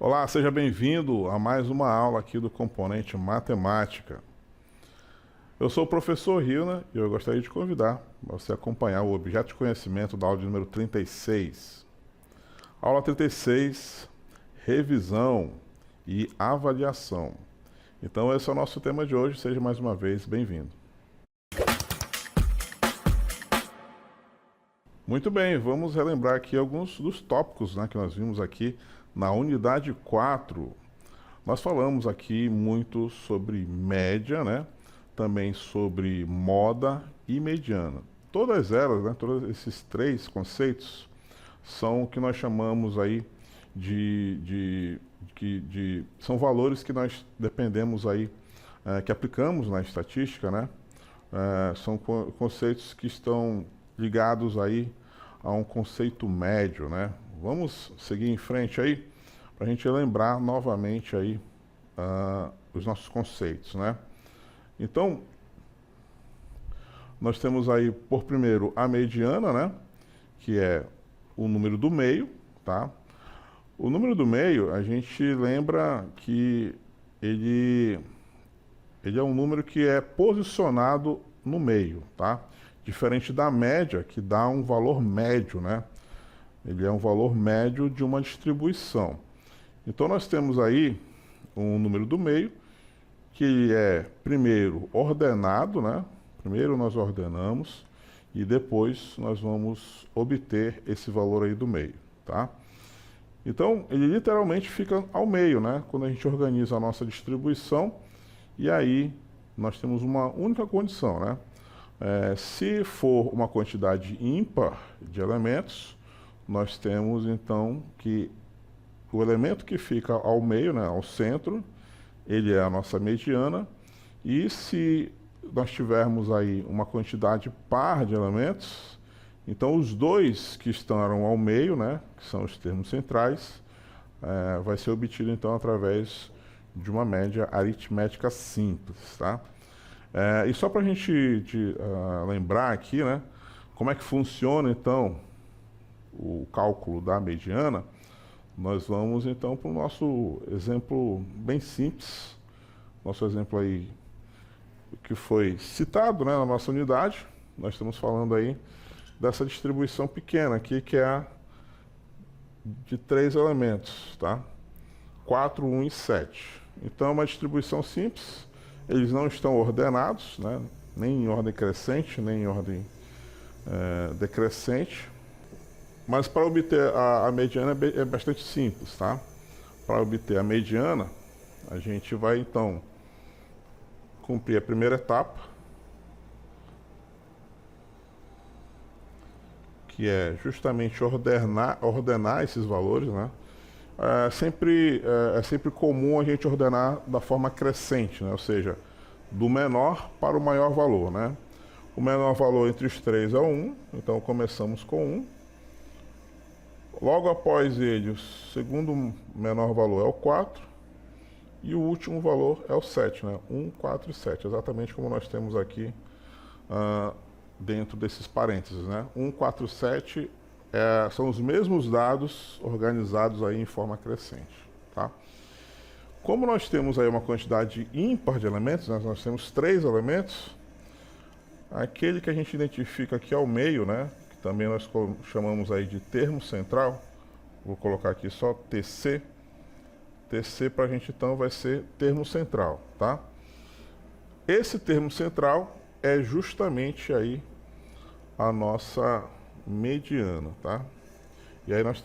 Olá, seja bem-vindo a mais uma aula aqui do componente matemática. Eu sou o professor Rilna e eu gostaria de convidar você a acompanhar o objeto de conhecimento da aula de número 36. Aula 36, revisão e avaliação. Então esse é o nosso tema de hoje, seja mais uma vez bem-vindo. Muito bem, vamos relembrar aqui alguns dos tópicos, que nós vimos aqui na unidade 4. Nós falamos aqui muito sobre média, também sobre moda e mediana. Todas elas, todos esses três conceitos são o que nós chamamos aí são valores que nós dependemos aí, que aplicamos na estatística, são conceitos que estão ligados aí a um conceito médio, Vamos seguir em frente aí para a gente lembrar novamente aí os nossos conceitos, Então, nós temos aí por primeiro a mediana, que é o número do meio, tá? O número do meio, a gente lembra que ele é um número que é posicionado no meio, tá? Diferente da média, que dá um valor médio, Ele é um valor médio de uma distribuição. Então nós temos aí um número do meio, que é primeiro ordenado, Primeiro nós ordenamos e depois nós vamos obter esse valor aí do meio, tá? Então ele literalmente fica ao meio, Quando a gente organiza a nossa distribuição, e aí nós temos uma única condição, se for uma quantidade ímpar de elementos, nós temos então que o elemento que fica ao meio, ao centro, ele é a nossa mediana, e se nós tivermos aí uma quantidade par de elementos, então os dois que estão ao meio, que são os termos centrais, vai ser obtido então através de uma média aritmética simples, tá? E só para a gente lembrar aqui, como é que funciona então o cálculo da mediana, nós vamos então para o nosso exemplo bem simples, nosso exemplo aí que foi citado, na nossa unidade. Nós estamos falando aí dessa distribuição pequena aqui, que é a de 3 elementos, tá? 4, 1 e 7. Então é uma distribuição simples, eles não estão ordenados, nem em ordem crescente, nem em ordem decrescente. Mas para obter a mediana é bastante simples, tá? Para obter a mediana, a gente vai então cumprir a primeira etapa, que é justamente ordenar esses valores, É sempre comum a gente ordenar da forma crescente, Ou seja, do menor para o maior valor, O menor valor entre os três é o 1, então começamos com 1. Logo após ele, o segundo menor valor é o 4 e o último valor é o 7, 1, 4 e 7, exatamente como nós temos aqui dentro desses parênteses, 1, 4, 7 são os mesmos dados organizados aí em forma crescente, tá? Como nós temos aí uma quantidade ímpar de elementos, nós temos 3 elementos, aquele que a gente identifica aqui ao meio, que também nós chamamos aí de termo central, vou colocar aqui só TC. TC para a gente então vai ser termo central, tá? Esse termo central é justamente aí a nossa mediana, tá? E aí nós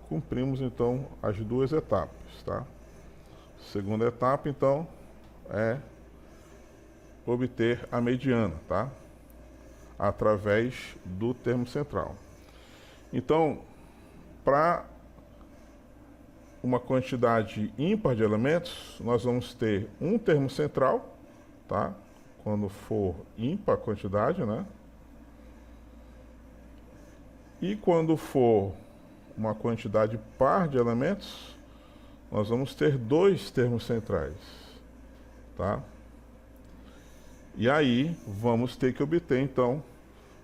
cumprimos então as duas etapas, tá? Segunda etapa então é obter a mediana, tá? Através do termo central. Então, para uma quantidade ímpar de elementos, nós vamos ter um termo central, tá? Quando for ímpar a quantidade, E quando for uma quantidade par de elementos, nós vamos ter 2 termos centrais, tá? E aí vamos ter que obter então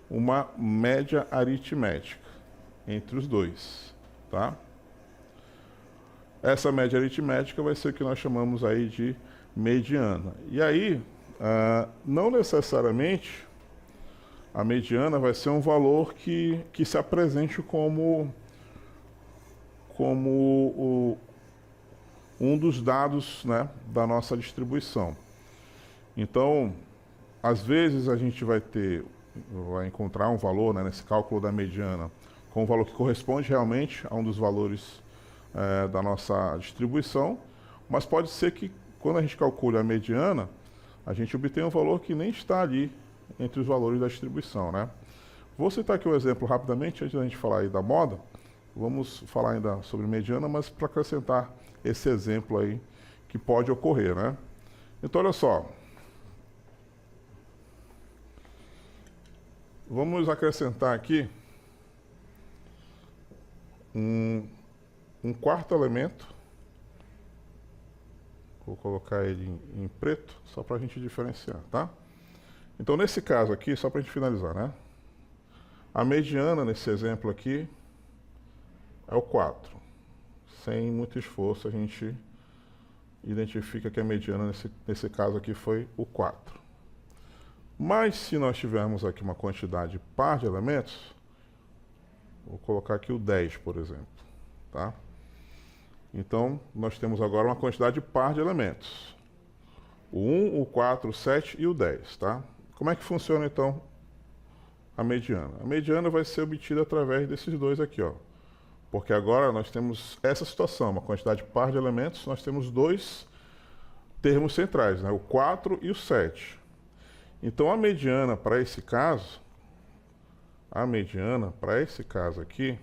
uma média aritmética entre os dois, tá? Essa média aritmética vai ser o que nós chamamos aí de mediana. E aí, não necessariamente a mediana vai ser um valor que se apresente como um dos dados, né, da nossa distribuição. Então, às vezes a gente vai encontrar um valor, né, nesse cálculo da mediana com um valor que corresponde realmente a um dos valores da nossa distribuição, mas pode ser que quando a gente calcule a mediana, a gente obtenha um valor que nem está ali entre os valores da distribuição, né? Vou citar aqui um exemplo rapidamente, antes da gente falar aí da moda. Vamos falar ainda sobre mediana, mas para acrescentar esse exemplo aí que pode ocorrer, né? Então, olha só. Vamos acrescentar aqui um quarto elemento. Vou colocar ele em preto, só para a gente diferenciar, tá? Então, nesse caso aqui, só para a gente finalizar, né? A mediana, nesse exemplo aqui, é o 4. Sem muito esforço, a gente identifica que a mediana, nesse caso aqui, foi o 4. Mas, se nós tivermos aqui uma quantidade par de elementos, vou colocar aqui o 10, por exemplo, tá? Então, nós temos agora uma quantidade par de elementos. O 1, o 4, o 7 e o 10, tá? Como é que funciona, então, a mediana? A mediana vai ser obtida através desses dois aqui, ó. Porque agora nós temos essa situação, uma quantidade par de elementos, nós temos dois termos centrais, né? O 4 e o 7. Então, a mediana para esse caso aqui,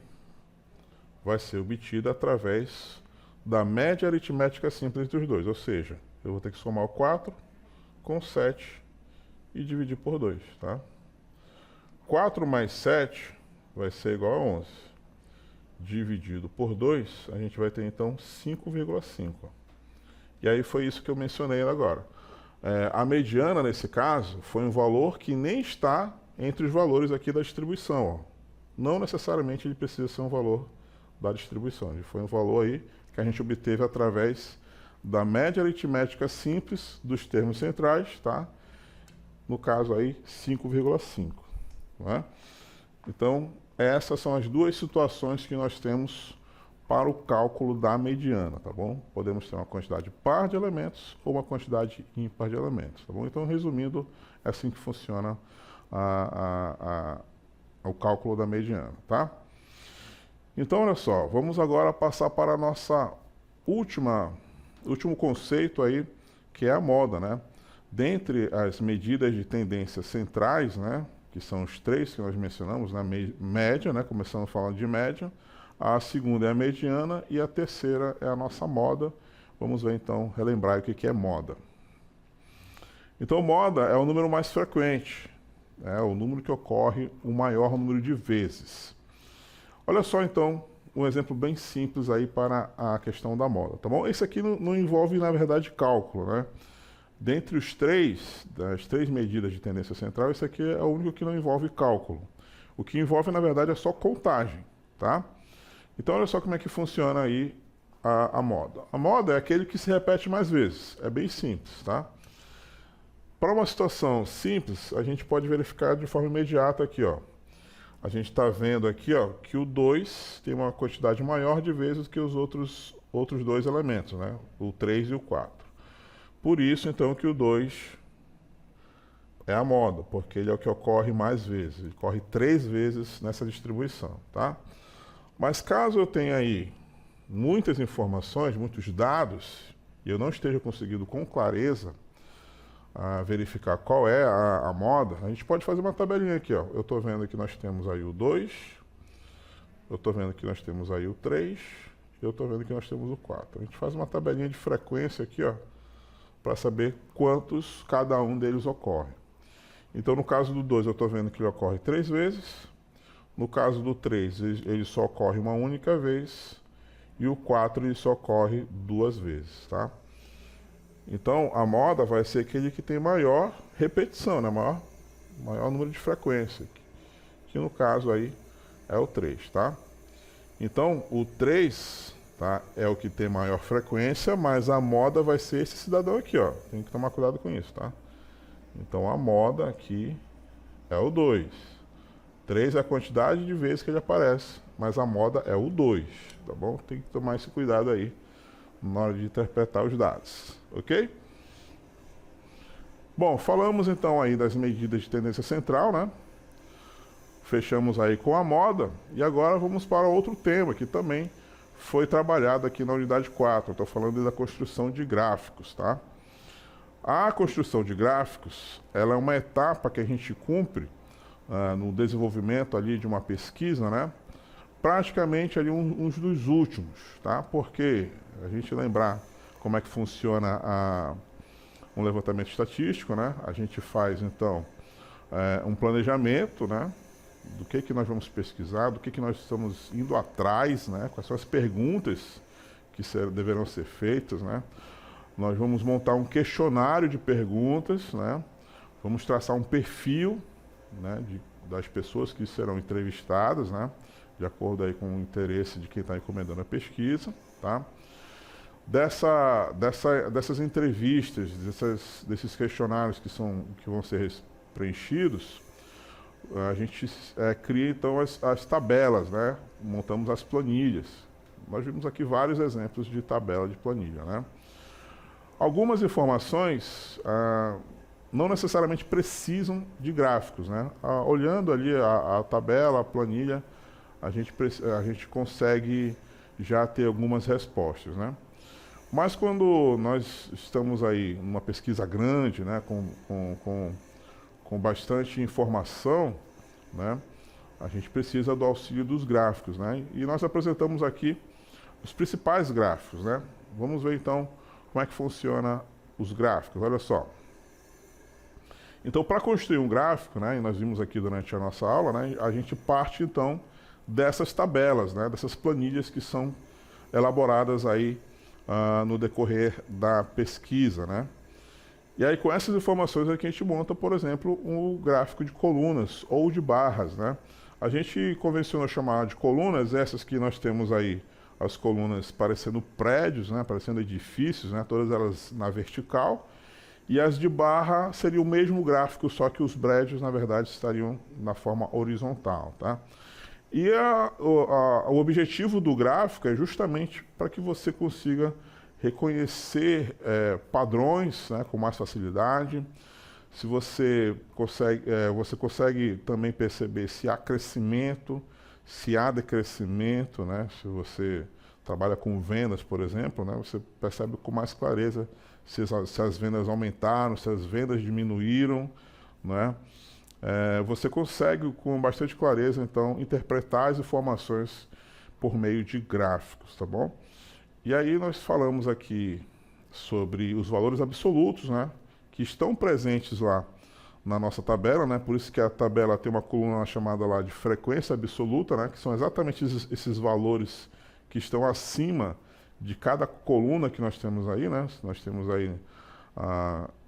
vai ser obtida através da média aritmética simples entre os dois. Ou seja, eu vou ter que somar o 4 com o 7 e dividir por 2, tá? 4 mais 7 vai ser igual a 11. Dividido por 2, a gente vai ter então 5,5. E aí foi isso que eu mencionei agora. A mediana, nesse caso, foi um valor que nem está entre os valores aqui da distribuição, ó. Não necessariamente ele precisa ser um valor da distribuição. Ele foi um valor aí que a gente obteve através da média aritmética simples dos termos centrais, tá? No caso aí, 5,5. Né? Então, essas são as duas situações que nós temos para o cálculo da mediana, tá bom? Podemos ter uma quantidade par de elementos ou uma quantidade ímpar de elementos, tá bom? Então, resumindo, é assim que funciona o cálculo da mediana, tá? Então, olha só, vamos agora passar para a nossa último conceito aí, que é a moda, né? Dentre as medidas de tendência centrais, né, que são os três que nós mencionamos, né, média, né, começando falando de média, a segunda é a mediana e a terceira é a nossa moda. Vamos ver então, relembrar o que é moda. Então, moda é o número mais frequente, é o número que ocorre o maior número de vezes. Olha só então, um exemplo bem simples aí para a questão da moda, tá bom? Esse aqui não envolve, na verdade, cálculo, né? Dentre das três medidas de tendência central, esse aqui é o único que não envolve cálculo. O que envolve, na verdade, é só contagem, tá? Então, olha só como é que funciona aí a moda. A moda é aquele que se repete mais vezes. É bem simples, tá? Para uma situação simples, a gente pode verificar de forma imediata aqui, ó. A gente está vendo aqui, ó, que o 2 tem uma quantidade maior de vezes que os outros dois elementos, né? O 3 e o 4. Por isso, então, que o 2 é a moda, porque ele é o que ocorre mais vezes. Ele ocorre 3 vezes nessa distribuição, tá? Mas caso eu tenha aí muitas informações, muitos dados, e eu não esteja conseguindo com clareza verificar qual é a moda, a gente pode fazer uma tabelinha aqui, ó. Eu estou vendo que nós temos aí o 2, eu estou vendo que nós temos aí o 3, e eu estou vendo que nós temos o 4. A gente faz uma tabelinha de frequência aqui, ó, para saber quantos cada um deles ocorre. Então, no caso do 2, eu estou vendo que ele ocorre 3 vezes. No caso do 3, ele só ocorre uma única vez. E o 4, ele só ocorre 2 vezes, tá? Então, a moda vai ser aquele que tem maior repetição, né? Maior número de frequência. Que no caso aí é o 3, tá? Então, o 3 tá? É o que tem maior frequência, mas a moda vai ser esse cidadão aqui, ó. Tem que tomar cuidado com isso, tá? Então a moda aqui é o 2. 3 é a quantidade de vezes que ele aparece, mas a moda é o 2, tá bom? Tem que tomar esse cuidado aí na hora de interpretar os dados, ok? Bom, falamos então aí das medidas de tendência central, né? Fechamos aí com a moda e agora vamos para outro tema que também foi trabalhado aqui na unidade 4. Estou falando da construção de gráficos, tá? A construção de gráficos, ela é uma etapa que a gente cumpre no desenvolvimimento ali de uma pesquisa, né? Praticamente ali uns dos últimos, tá? Porque a gente lembrar como é que funciona um levantamento estatístico, né? A gente faz então um planejamento, né? Do que nós vamos pesquisar, do que nós estamos indo atrás, né? Quais são as perguntas que deverão ser feitas, né? Nós vamos montar um questionário de perguntas, né? Vamos traçar um perfil, né, das pessoas que serão entrevistadas, né, de acordo aí com o interesse de quem está encomendando a pesquisa, tá? Dessas entrevistas, desses questionários que vão ser preenchidos, a gente cria então as tabelas, né? Montamos as planilhas. Nós vimos aqui vários exemplos de tabela de planilha, né? Algumas informações não necessariamente precisam de gráficos, né? Olhando ali a tabela, a planilha, a gente consegue já ter algumas respostas, né? Mas quando nós estamos aí numa pesquisa grande, né, com bastante informação, né, a gente precisa do auxílio dos gráficos, né? E nós apresentamos aqui os principais gráficos, né? Vamos ver então como é que funciona os gráficos. Olha só. Então, para construir um gráfico, né, e nós vimos aqui durante a nossa aula, né, a gente parte então dessas tabelas, né, dessas planilhas que são elaboradas aí no decorrer da pesquisa, né? E aí com essas informações é que a gente monta, por exemplo, um gráfico de colunas ou de barras, né? A gente convencionou chamar de colunas essas que nós temos aí, as colunas parecendo prédios, né, parecendo edifícios, né, todas elas na vertical. E as de barra seria o mesmo gráfico, só que os prédios, na verdade, estariam na forma horizontal, tá? E o objetivo do gráfico é justamente para que você consiga reconhecer padrões, né, com mais facilidade. Se você consegue também perceber se há crescimento, se há decrescimento, né? Se você trabalha com vendas, por exemplo, né, você percebe com mais clareza se as vendas aumentaram, se as vendas diminuíram, né? Você consegue com bastante clareza, então, interpretar as informações por meio de gráficos, tá bom? E aí nós falamos aqui sobre os valores absolutos, né, que estão presentes lá na nossa tabela, né? Por isso que a tabela tem uma coluna chamada lá de frequência absoluta, né, que são exatamente esses valores que estão acima de cada coluna que nós temos aí, né? Nós temos aí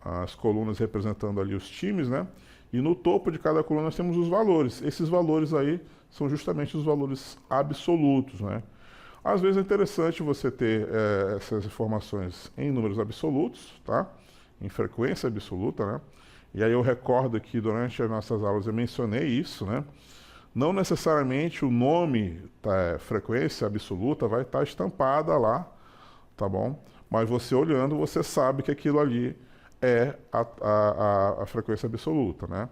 as colunas representando ali os times, né? E no topo de cada coluna nós temos os valores. Esses valores aí são justamente os valores absolutos, né? Às vezes é interessante você ter essas informações em números absolutos, tá? Em frequência absoluta, né? E aí eu recordo que durante as nossas aulas eu mencionei isso, né? Não necessariamente o nome frequência absoluta vai estar estampada lá, tá bom? Mas você olhando, você sabe que aquilo ali é a frequência absoluta, né?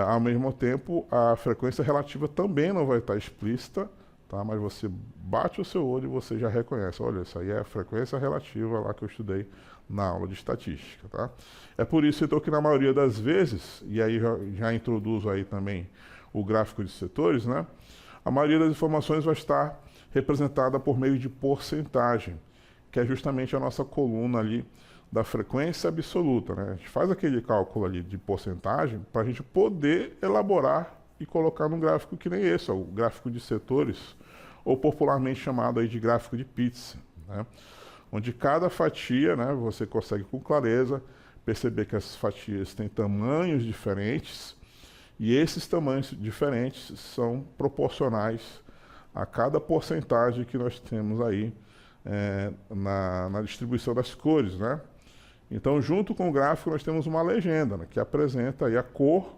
Ao mesmo tempo, a frequência relativa também não vai estar explícita, tá? Mas você bate o seu olho e você já reconhece. Olha, isso aí é a frequência relativa lá que eu estudei na aula de estatística, tá? É por isso, então, que na maioria das vezes, e aí já introduzo aí também o gráfico de setores, né? A maioria das informações vai estar representada por meio de porcentagem, que é justamente a nossa coluna ali da frequência absoluta, né? A gente faz aquele cálculo ali de porcentagem para a gente poder elaborar e colocar num gráfico que nem esse, o gráfico de setores, ou popularmente chamado aí de gráfico de pizza, né? Onde cada fatia, né, você consegue com clareza perceber que essas fatias têm tamanhos diferentes e esses tamanhos diferentes são proporcionais a cada porcentagem que nós temos aí na distribuição das cores, né? Então, junto com o gráfico, nós temos uma legenda, né, que apresenta aí a cor,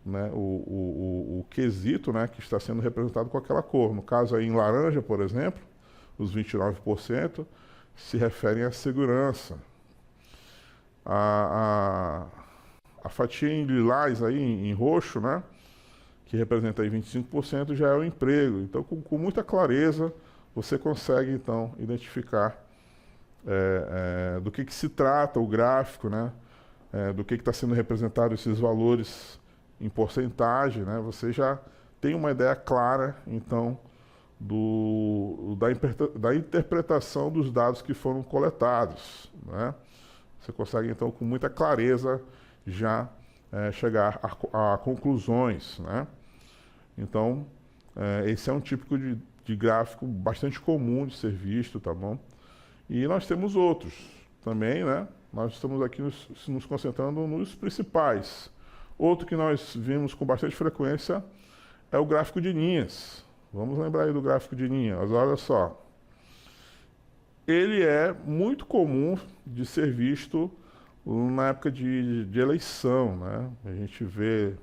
né, o quesito, né, que está sendo representado com aquela cor. No caso aí em laranja, por exemplo, os 29% se referem à segurança. A fatia em lilás aí, em roxo, né, que representa aí 25%, já é o emprego. Então, com muita clareza, você consegue, então, identificar do que se trata o gráfico, né, do que está sendo representado esses valores em porcentagem, né, você já tem uma ideia clara, então, da interpretação dos dados que foram coletados, né? Você consegue, então, com muita clareza, já chegar a conclusões, né? Então, esse é um tipo de gráfico bastante comum de ser visto, tá bom? E nós temos outros também, né? Nós estamos aqui nos concentrando nos principais. Outro que nós vimos com bastante frequência é o gráfico de linhas. Vamos lembrar aí do gráfico de linhas. Olha só. Ele é muito comum de ser visto na época de eleição, né? A gente vê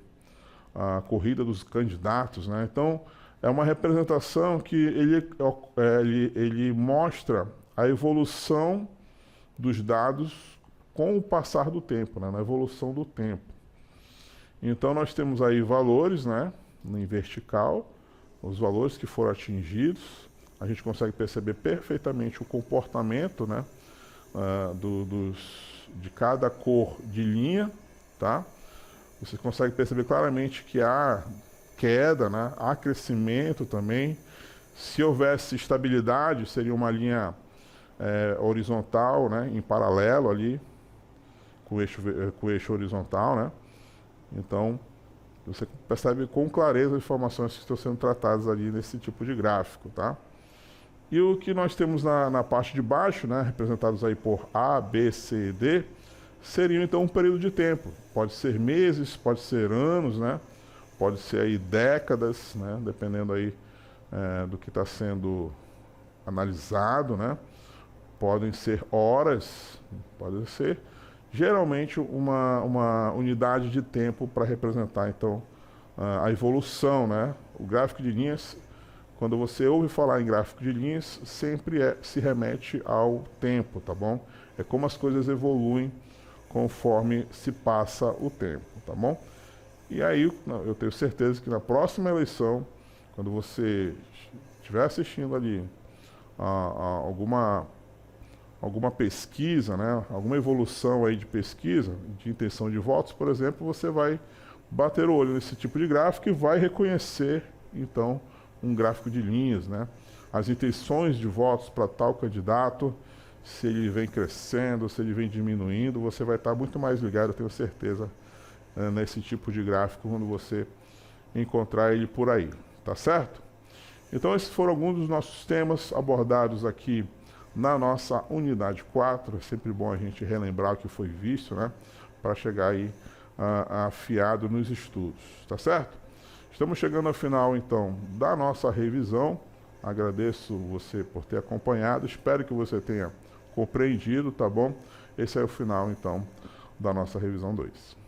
a corrida dos candidatos, né? Então, é uma representação que ele mostra a evolução dos dados com o passar do tempo, né? Na evolução do tempo. Então, nós temos aí valores, né? Em vertical, os valores que foram atingidos. A gente consegue perceber perfeitamente o comportamento, né? De cada cor de linha, tá? Você consegue perceber claramente que há queda, né? Há crescimento também. Se houvesse estabilidade, seria uma linha horizontal, né? Em paralelo ali, com o eixo horizontal, né? Então, você percebe com clareza as informações que estão sendo tratadas ali nesse tipo de gráfico, tá? E o que nós temos na parte de baixo, né, representados aí por A, B, C e D, seriam então um período de tempo. Pode ser meses, pode ser anos, né? Pode ser aí décadas, né? Dependendo aí do que está sendo analisado, né? Podem ser horas, pode ser geralmente uma unidade de tempo para representar então a evolução, né? O gráfico de linhas, quando você ouve falar em gráfico de linhas, sempre se remete ao tempo, tá bom? É como as coisas evoluem conforme se passa o tempo, tá bom? E aí eu tenho certeza que na próxima eleição, quando você estiver assistindo ali alguma pesquisa, né? Alguma evolução aí de pesquisa, de intenção de votos, por exemplo, você vai bater o olho nesse tipo de gráfico e vai reconhecer, então, um gráfico de linhas, né? As intenções de votos para tal candidato, se ele vem crescendo, se ele vem diminuindo, você vai estar muito mais ligado, eu tenho certeza, nesse tipo de gráfico quando você encontrar ele por aí, tá certo? Então esses foram alguns dos nossos temas abordados aqui na nossa unidade 4. É sempre bom a gente relembrar o que foi visto, né? Para chegar aí afiado nos estudos, tá certo? Estamos chegando ao final, então, da nossa revisão. Agradeço você por ter acompanhado. Espero que você tenha compreendido, tá bom? Esse é o final, então, da nossa revisão 2.